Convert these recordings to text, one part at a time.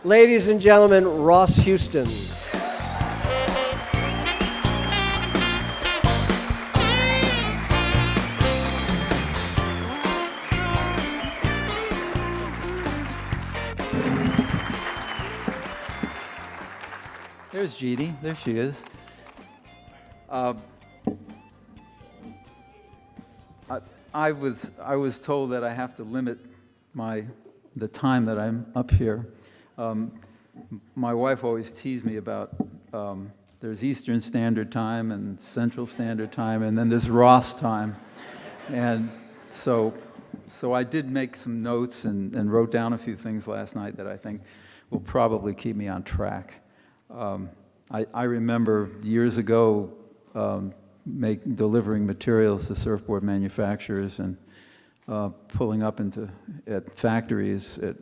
Ladies and gentlemen, Ross Houston. There's Jeannie. There she is. I was told that I have to limit the time that I'm up here. My wife always teased me about there's Eastern Standard Time and Central Standard Time, and then there's Ross time. And so I did make some notes and wrote down a few things last night that I think will probably keep me on track. I remember years ago delivering materials to surfboard manufacturers and pulling up at factories at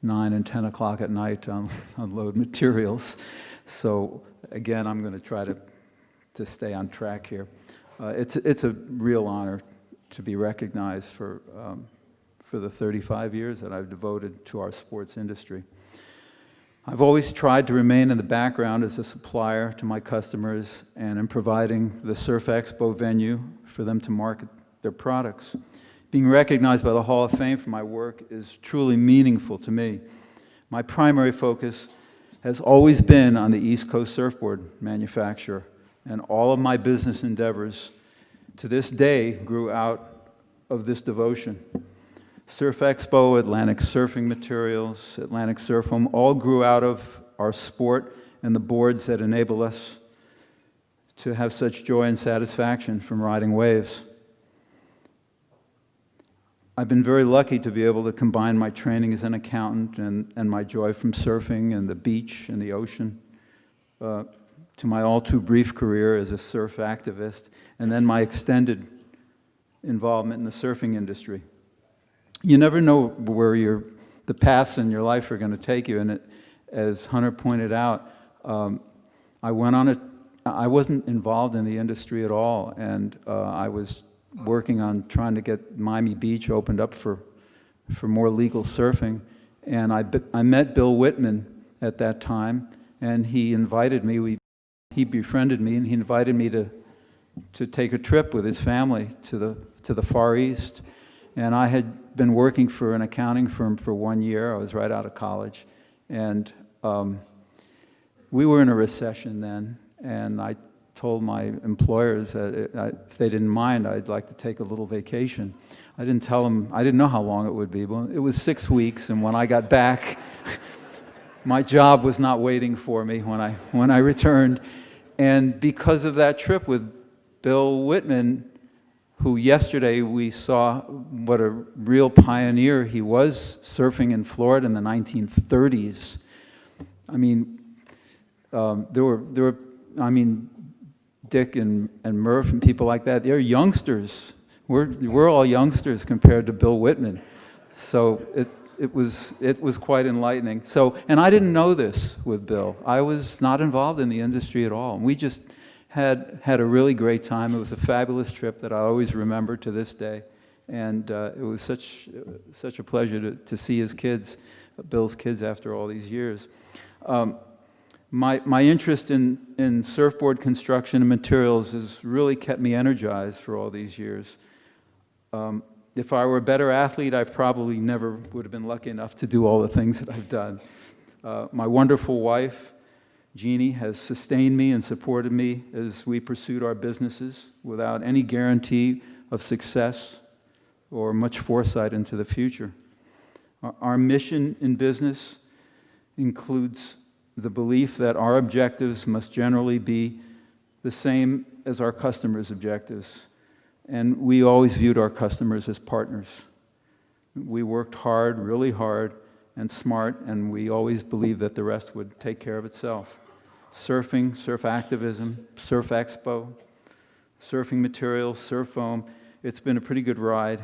9 and 10 o'clock at night to unload materials. So again, I'm going to try to stay on track here. It's a real honor to be recognized for the 35 years that I've devoted to our sports industry. I've always tried to remain in the background as a supplier to my customers and in providing the Surf Expo venue for them to market their products. Being recognized by the Hall of Fame for my work is truly meaningful to me. My primary focus has always been on the East Coast surfboard manufacturer, and all of my business endeavors to this day grew out of this devotion. Surf Expo, Atlantic Surfing Materials, Atlantic Surf Foam, all grew out of our sport and the boards that enable us to have such joy and satisfaction from riding waves. I've been very lucky to be able to combine my training as an accountant and my joy from surfing and the beach and the ocean to my all too brief career as a surf activist, and then my extended involvement in the surfing industry. You never know where the paths in your life are going to take you, and as Hunter pointed out, I wasn't involved in the industry at all, and I was working on trying to get Miami Beach opened up for more legal surfing, and I met Bill Whitman at that time, and he invited me. He befriended me, and he invited me to take a trip with his family to the Far East. And I had been working for an accounting firm for 1 year. I was right out of college. And we were in a recession then, and I told my employers that if they didn't mind, I'd like to take a little vacation. I didn't tell them, I didn't know how long it would be, but it was 6 weeks, and when I got back, my job was not waiting for me when I returned. And because of that trip with Bill Whitman, who yesterday we saw what a real pioneer he was surfing in Florida in the 1930s. I mean, Dick and Murph and people like that, they're youngsters. We're all youngsters compared to Bill Whitman. So it was quite enlightening. And I didn't know this with Bill. I was not involved in the industry at all. We just had a really great time. It was a fabulous trip that I always remember to this day, and it was such a pleasure to see his kids, Bill's kids, after all these years. My interest in surfboard construction and materials has really kept me energized for all these years. If I were a better athlete, I probably never would have been lucky enough to do all the things that I've done. My wonderful wife, Jeannie, has sustained me and supported me as we pursued our businesses without any guarantee of success or much foresight into the future. Our mission in business includes the belief that our objectives must generally be the same as our customers' objectives. And we always viewed our customers as partners. We worked hard, really hard, and smart, and we always believed that the rest would take care of itself. Surfing, surf activism, Surf Expo, surfing materials, surf foam. It's been a pretty good ride,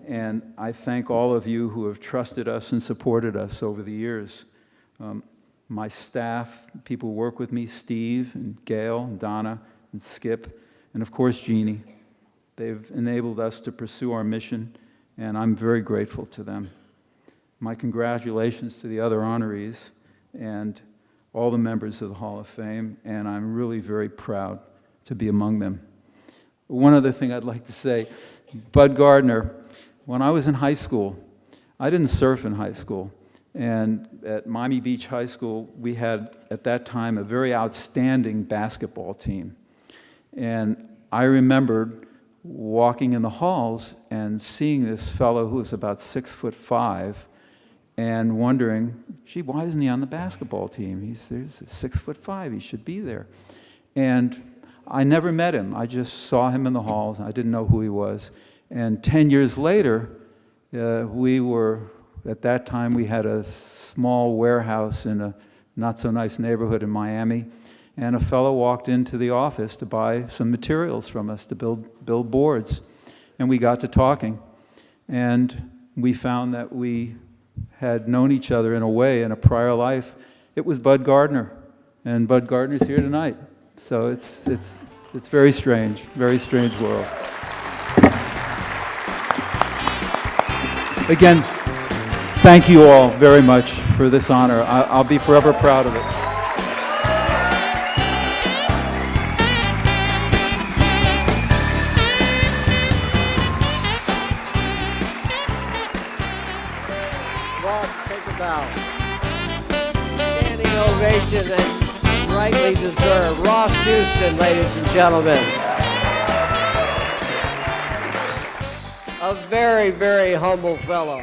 and I thank all of you who have trusted us and supported us over the years. My staff, people who work with me, Steve and Gail and Donna and Skip, and of course Jeannie. They've enabled us to pursue our mission, and I'm very grateful to them. My congratulations to the other honorees, and all the members of the Hall of Fame, and I'm really very proud to be among them. One other thing I'd like to say, Bud Gardner, when I was in high school, I didn't surf in high school, and at Miami Beach High School, we had, at that time, a very outstanding basketball team. And I remembered walking in the halls and seeing this fellow who was about 6'5", and wondering, gee, why isn't he on the basketball team? There's 6'5", he should be there. And I never met him. I just saw him in the halls. I didn't know who he was. And 10 years later, at that time, we had a small warehouse in a not-so-nice neighborhood in Miami, and a fellow walked into the office to buy some materials from us to build boards. And we got to talking, and we found that we had known each other in a way in a prior life. It was Bud Gardner, and Bud Gardner's here tonight. So it's very strange world. Again, thank you all very much for this honor. I'll be forever proud of it. Ross, take a bow. Standing ovation and rightly deserved. Ross Houston, ladies and gentlemen. A very, very humble fellow.